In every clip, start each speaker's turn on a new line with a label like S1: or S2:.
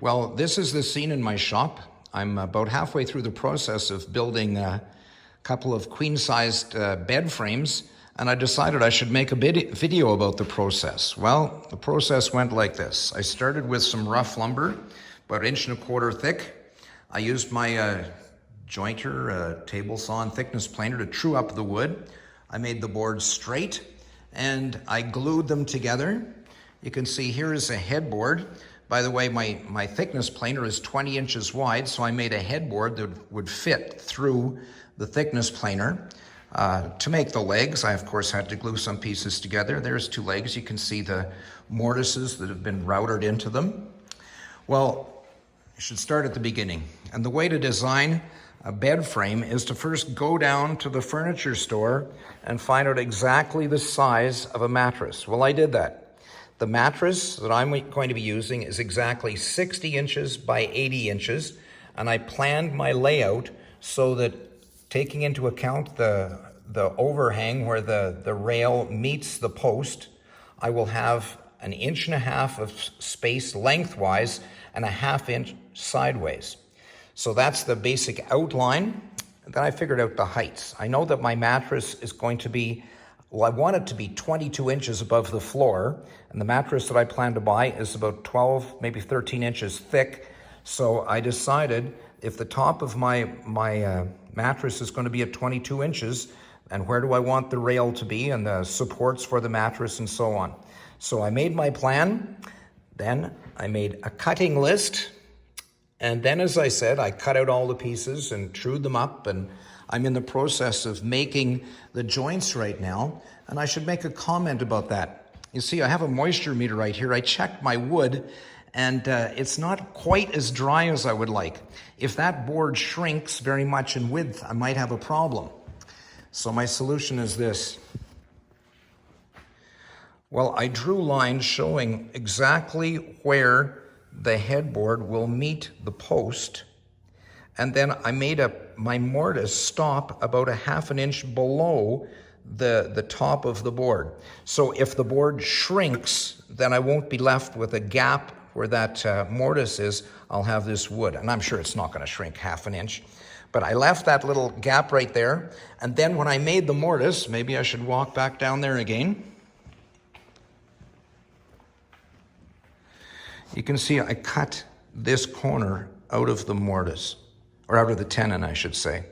S1: Well, this is the scene in my shop. I'm about halfway through the process of building a couple of queen-sized bed frames, and I decided I should make a video about the process. Well, the process went like this. I started with some rough lumber, about 1.25 inches thick. I used my jointer, table saw and thickness planer to true up the wood. I made the boards straight, and I glued them together. You can see here is a headboard. By the way, my thickness planer is 20 inches wide, so I made a headboard that would fit through the thickness planer. To make the legs, I of course had to glue some pieces together. There's 2 legs. You can see the mortises that have been routed into them. Well, I should start at the beginning. And the way to design a bed frame is to first go down to the furniture store and find out exactly the size of a mattress. Well, I did that. The mattress that I'm going to be using is exactly 60 inches by 80 inches, and I planned my layout so that, taking into account the overhang where the rail meets the post, I will have 1.5 inches of space lengthwise and 1/2 inch sideways. So that's the basic outline. Then I figured out the heights. I know that my mattress is going to be, well, I want it to be 22 inches above the floor, and the mattress that I plan to buy is about 12, maybe 13 inches thick. So I decided if the top of my mattress is going to be at 22 inches, and where do I want the rail to be and the supports for the mattress and so on. So I made my plan, then I made a cutting list, and then, as I said, I cut out all the pieces and trued them up, and I'm in the process of making the joints right now, and I should make a comment about that. You see, I have a moisture meter right here. I checked my wood, and it's not quite as dry as I would like. If that board shrinks very much in width, I might have a problem. So my solution is this. Well, I drew lines showing exactly where the headboard will meet the post, and then I made my mortise stop about 1/2 inch below the top of the board. So if the board shrinks, then I won't be left with a gap where that mortise is. I'll have this wood, and I'm sure it's not going to shrink 1/2 inch. But I left that little gap right there, and then when I made the mortise, maybe I should walk back down there again. You can see I cut this corner out of the mortise, or out of the tenon, I should say.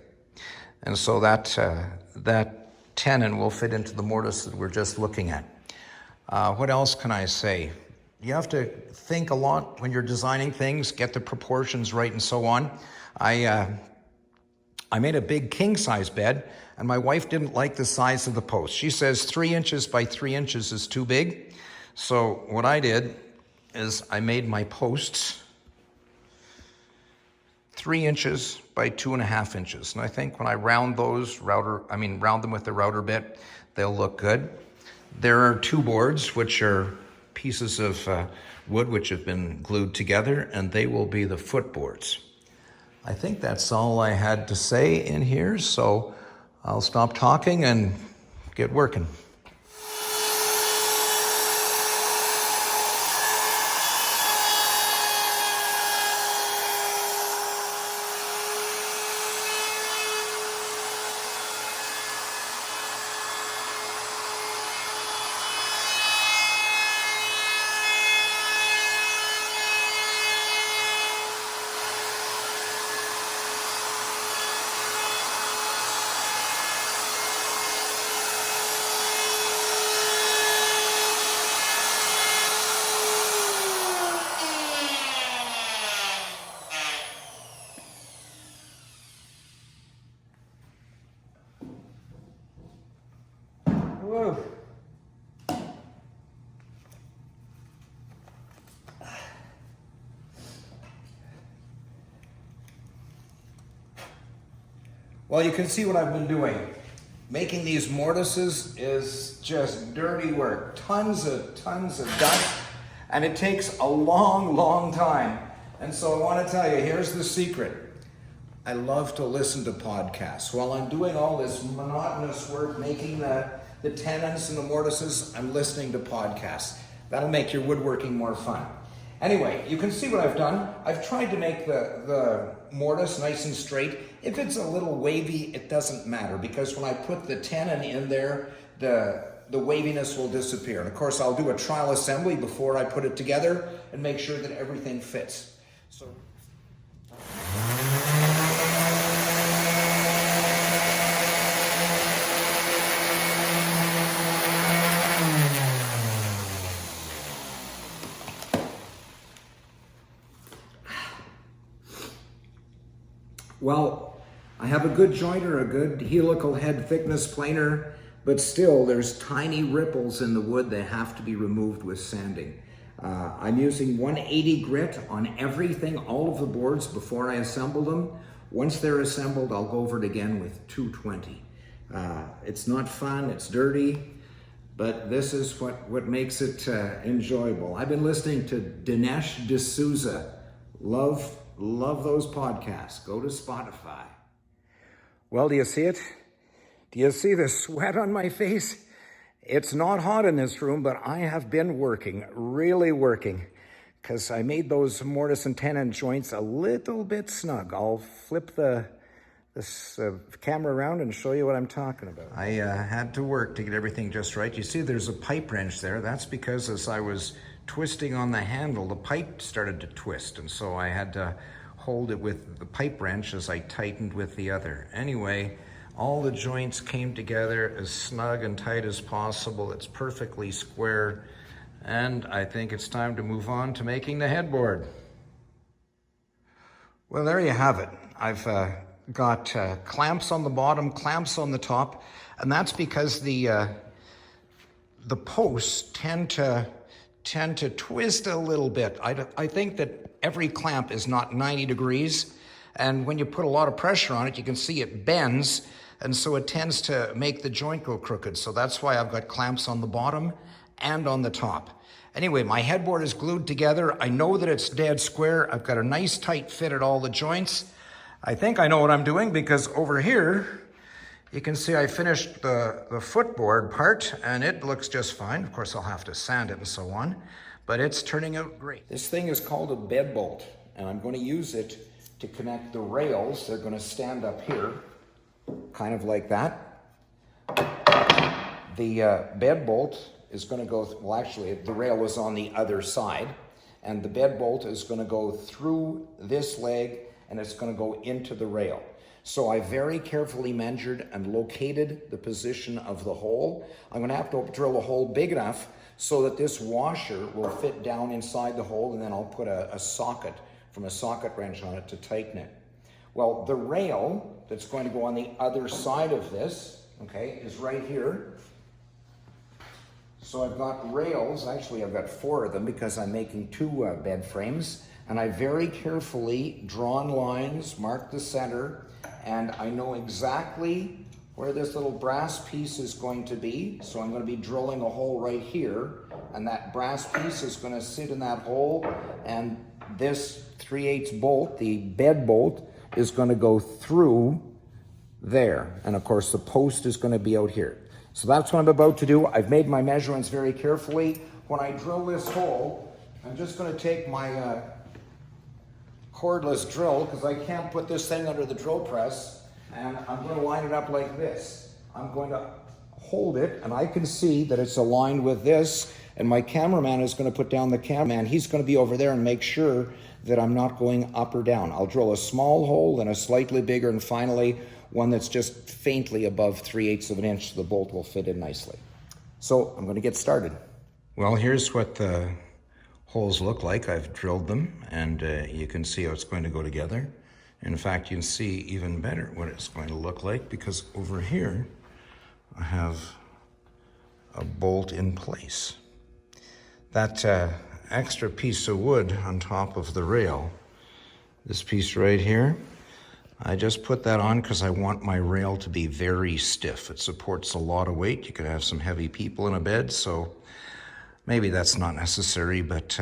S1: And so that tenon will fit into the mortise that we're just looking at. What else can I say? You have to think a lot when you're designing things, get the proportions right and so on. I made a big king-size bed, and my wife didn't like the size of the post. She says 3 inches by 3 inches is too big. So what I did is I made my posts 3 inches by 2.5 inches. And I think when I round round them with the router bit, they'll look good. There are 2 boards, which are pieces of wood which have been glued together, and they will be the footboards. I think that's all I had to say in here, so I'll stop talking and get working. Whoa. Well, you can see what I've been doing. Making these mortises is just dirty work. Tons of dust, and it takes a long time. And so I want to tell you, here's the secret. I love to listen to podcasts. While I'm doing all this monotonous work, making the tenons and the mortises, I'm listening to podcasts. That'll make your woodworking more fun. Anyway, you can see what I've done. I've tried to make the mortise nice and straight. If it's a little wavy, it doesn't matter, because when I put the tenon in there, the waviness will disappear. And of course, I'll do a trial assembly before I put it together and make sure that everything fits. So. Well, I have a good jointer, a good helical head thickness planer, but still there's tiny ripples in the wood that have to be removed with sanding. I'm using 180 grit on everything, all of the boards before I assemble them. Once they're assembled, I'll go over it again with 220. It's not fun, it's dirty, but this is what makes it enjoyable. I've been listening to Dinesh D'Souza. Love those podcasts. Go to Spotify. Well, do you see it? Do you see the sweat on my face? It's not hot in this room, but I have been working, really working, because I made those mortise and tenon joints a little bit snug. I'll flip this camera around and show you what I'm talking about. I had to work to get everything just right. You see there's a pipe wrench there. That's because as I was twisting on the handle, the pipe started to twist, and so I had to hold it with the pipe wrench as I tightened with the other. Anyway, all the joints came together as snug and tight as possible. It's perfectly square, and I think it's time to move on to making the headboard. Well, there you have it. I've got clamps on the bottom, clamps on the top, and that's because the posts tend to twist a little bit. I think that every clamp is not 90 degrees, and when you put a lot of pressure on it, you can see it bends, and so it tends to make the joint go crooked. So that's why I've got clamps on the bottom and on the top. Anyway, my headboard is glued together. I know that it's dead square. I've got a nice tight fit at all the joints. I think I know what I'm doing, because over here, you can see I finished the footboard part, and it looks just fine. Of course, I'll have to sand it and so on, but it's turning out great. This thing is called a bed bolt, and I'm going to use it to connect the rails. They're going to stand up here, kind of like that. The bed bolt is going to go, well, actually, the rail is on the other side, and the bed bolt is going to go through this leg, and it's going to go into the rail. So I very carefully measured and located the position of the hole. I'm going to have to drill a hole big enough so that this washer will fit down inside the hole, and then I'll put a socket from a socket wrench on it to tighten it. Well, the rail that's going to go on the other side of this, okay, is right here. So I've got rails, actually I've got 4 of them because I'm making 2 bed frames, and I very carefully drawn lines, marked the center, and I know exactly where this little brass piece is going to be. So I'm going to be drilling a hole right here, and that brass piece is going to sit in that hole, and this 3/8 bolt, the bed bolt, is going to go through there. And of course the post is going to be out here. So that's what I'm about to do. I've made my measurements very carefully. When I drill this hole, I'm just going to take my cordless drill, because I can't put this thing under the drill press, and I'm going to line it up like this. I'm going to hold it, and I can see that it's aligned with this, and my cameraman is going to put down the cameraman. He's going to be over there and make sure that I'm not going up or down. I'll drill a small hole, then a slightly bigger, and finally one that's just faintly above 3/8 of an inch, so the bolt will fit in nicely. So I'm going to get started. Well, here's what the holes look like. I've drilled them, and you can see how it's going to go together. In fact, you can see even better what it's going to look like, because over here I have a bolt in place. That extra piece of wood on top of the rail, this piece right here, I just put that on because I want my rail to be very stiff. It supports a lot of weight. You could have some heavy people in a bed, so maybe that's not necessary, but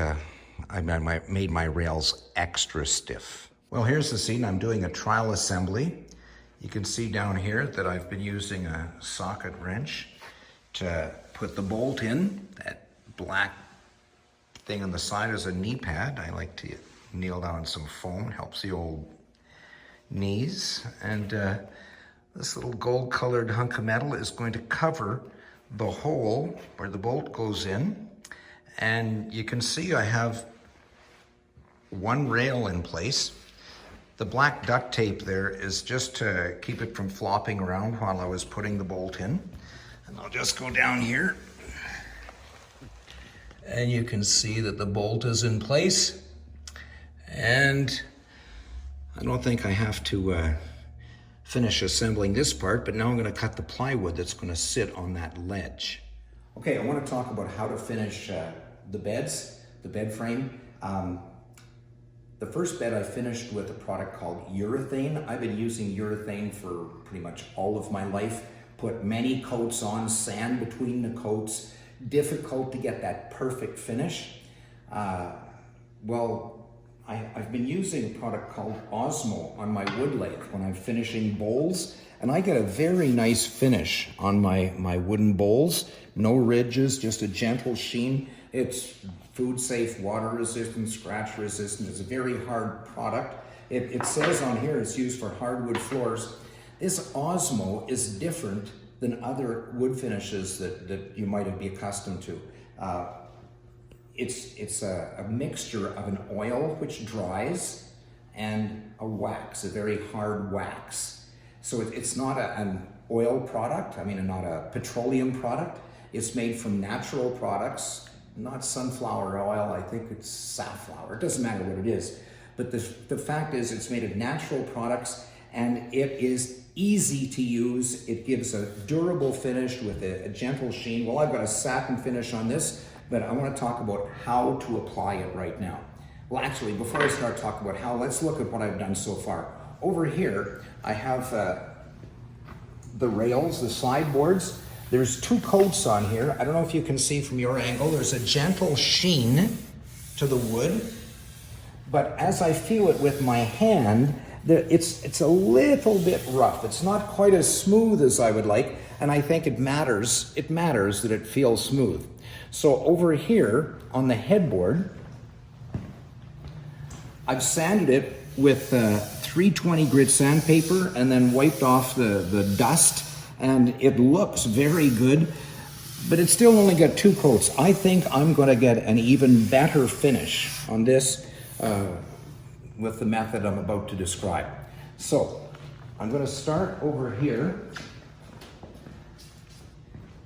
S1: I made my rails extra stiff. Well, here's the scene. I'm doing a trial assembly. You can see down here that I've been using a socket wrench to put the bolt in, that black thing on the side is a knee pad. I like to kneel down on some foam. It helps the old knees. And this little gold-colored hunk of metal is going to cover the hole where the bolt goes in. And you can see I have one rail in place. The black duct tape there is just to keep it from flopping around while I was putting the bolt in. And I'll just go down here. And you can see that the bolt is in place. And I don't think I have to finish assembling this part, but now I'm going to cut the plywood that's going to sit on that ledge. Okay, I want to talk about how to finish the beds, the bed frame. The first bed I finished with a product called urethane. I've been using urethane for pretty much all of my life. Put many coats on, sand between the coats. Difficult to get that perfect finish. I've been using a product called Osmo on my wood lathe when I'm finishing bowls, and I get a very nice finish on my wooden bowls. No ridges, just a gentle sheen. It's food safe, water resistant, scratch resistant. It's a very hard product. It says on here it's used for hardwood floors. This Osmo is different than other wood finishes that you might be accustomed to. It's a mixture of an oil which dries and a wax, a very hard wax. So it's not an oil product, not a petroleum product. It's made from natural products, not sunflower oil, I think it's safflower, it doesn't matter what it is. But the fact is it's made of natural products and it is easy to use. It gives a durable finish with a gentle sheen. Well, I've got a satin finish on this, but I want to talk about how to apply it right now. Well, actually, before I start talking about how, let's look at what I've done so far. Over here, I have the rails, the sideboards. There's 2 coats on here. I don't know if you can see from your angle. There's a gentle sheen to the wood, but as I feel it with my hand, it's a little bit rough. It's not quite as smooth as I would like, and I think it matters that it feels smooth. So over here on the headboard, I've sanded it with 320 grit sandpaper and then wiped off the dust, and it looks very good, but it's still only got 2 coats. I think I'm going to get an even better finish on this with the method I'm about to describe. So I'm going to start over here.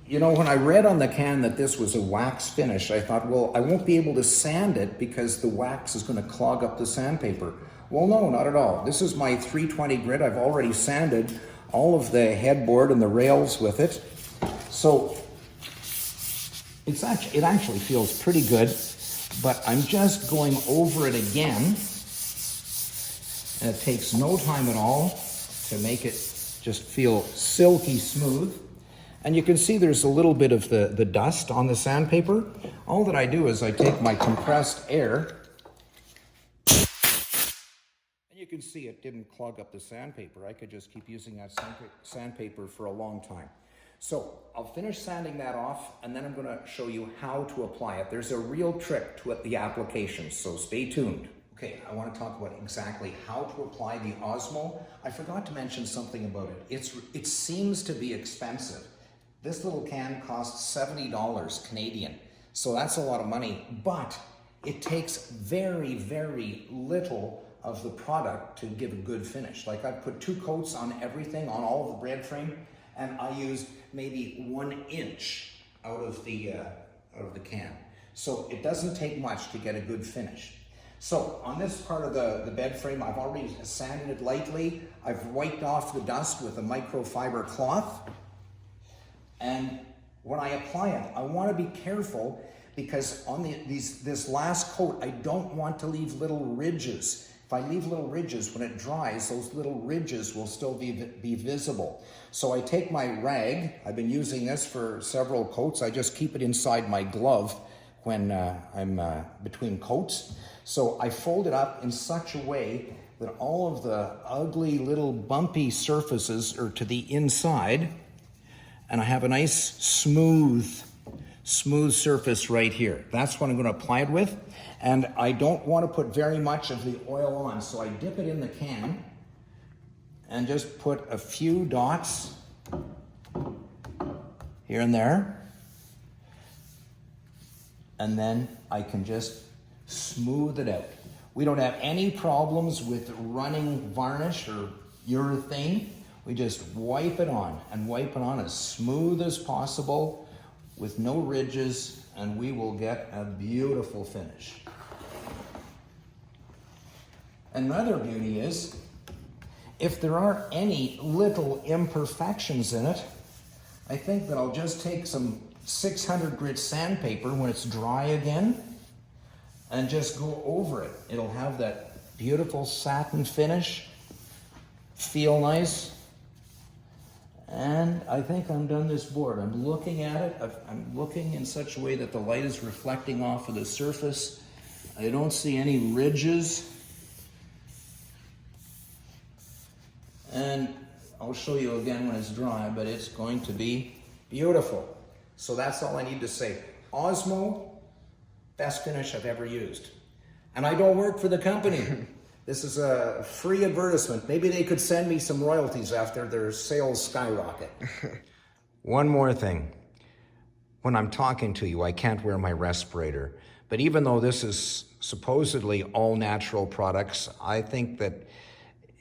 S1: You know, when I read on the can that this was a wax finish, I thought, well, I won't be able to sand it because the wax is going to clog up the sandpaper. Well, no, not at all. This is my 320 grit. I've already sanded all of the headboard and the rails with it. So it actually feels pretty good, but I'm just going over it again. And it takes no time at all to make it just feel silky smooth. And you can see there's a little bit of the dust on the sandpaper. All that I do is I take my compressed air, and you can see it didn't clog up the sandpaper. I could just keep using that sandpaper for a long time. So I'll finish sanding that off, and then I'm going to show you how to apply it. There's a real trick to the application, so stay tuned. Okay, I want to talk about exactly how to apply the Osmo. I forgot to mention something about it. It seems to be expensive. This little can costs $70 Canadian, so that's a lot of money, but it takes very, very little of the product to give a good finish. Like I've put 2 coats on everything, on all of the bread frame, and I used maybe 1 inch out of the can. So it doesn't take much to get a good finish. So on this part of the bed frame, I've already sanded it lightly. I've wiped off the dust with a microfiber cloth. And when I apply it, I want to be careful because on this last coat, I don't want to leave little ridges. If I leave little ridges, when it dries, those little ridges will still be visible. So I take my rag. I've been using this for several coats. I just keep it inside my glove when I'm between coats. So I fold it up in such a way that all of the ugly little bumpy surfaces are to the inside, and I have a nice smooth smooth surface right here. That's what I'm going to apply it with. And I don't want to put very much of the oil on, so I dip it in the can and just put a few dots here and there. And then I can just smooth it out. We don't have any problems with running varnish or urethane. We just wipe it on and wipe it on as smooth as possible with no ridges, and we will get a beautiful finish. Another beauty is, if there are any little imperfections in it, I think that I'll just take some 600 grit sandpaper when it's dry again and just go over it. It'll have that beautiful satin finish, feel nice. And I think I'm done this board. I'm looking at it. I'm looking in such a way that the light is reflecting off of the surface. I don't see any ridges. And I'll show you again when it's dry, but it's going to be beautiful. So that's all I need to say. Osmo, best finish I've ever used. And I don't work for the company. This is a free advertisement. Maybe they could send me some royalties after their sales skyrocket. One more thing. When I'm talking to you, I can't wear my respirator. But even though this is supposedly all natural products, I think that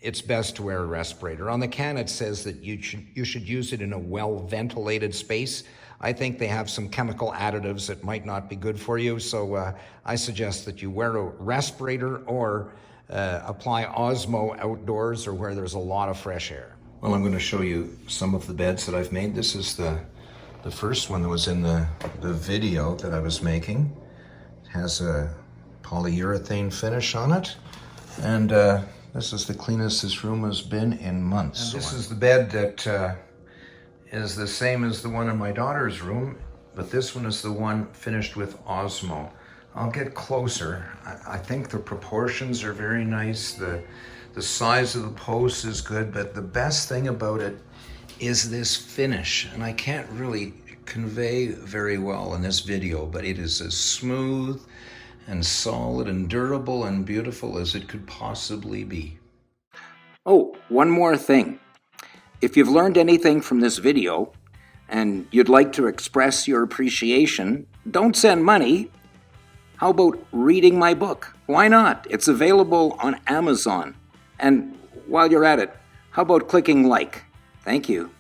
S1: it's best to wear a respirator. On the can, it says that you should use it in a well-ventilated space. I think they have some chemical additives that might not be good for you, so I suggest that you wear a respirator or apply Osmo outdoors or where there's a lot of fresh air. Well, I'm going to show you some of the beds that I've made. This is the first one that was in the video that I was making. It has a polyurethane finish on it, and this is the cleanest this room has been in months. And this is the bed that is the same as the one in my daughter's room, but this one is the one finished with Osmo. I'll get closer. I think the proportions are very nice. The size of the post is good, but the best thing about it is this finish. And I can't really convey very well in this video, but it is as smooth and solid and durable and beautiful as it could possibly be. Oh, one more thing. If you've learned anything from this video and you'd like to express your appreciation, don't send money. How about reading my book? Why not? It's available on Amazon. And while you're at it, how about clicking like? Thank you.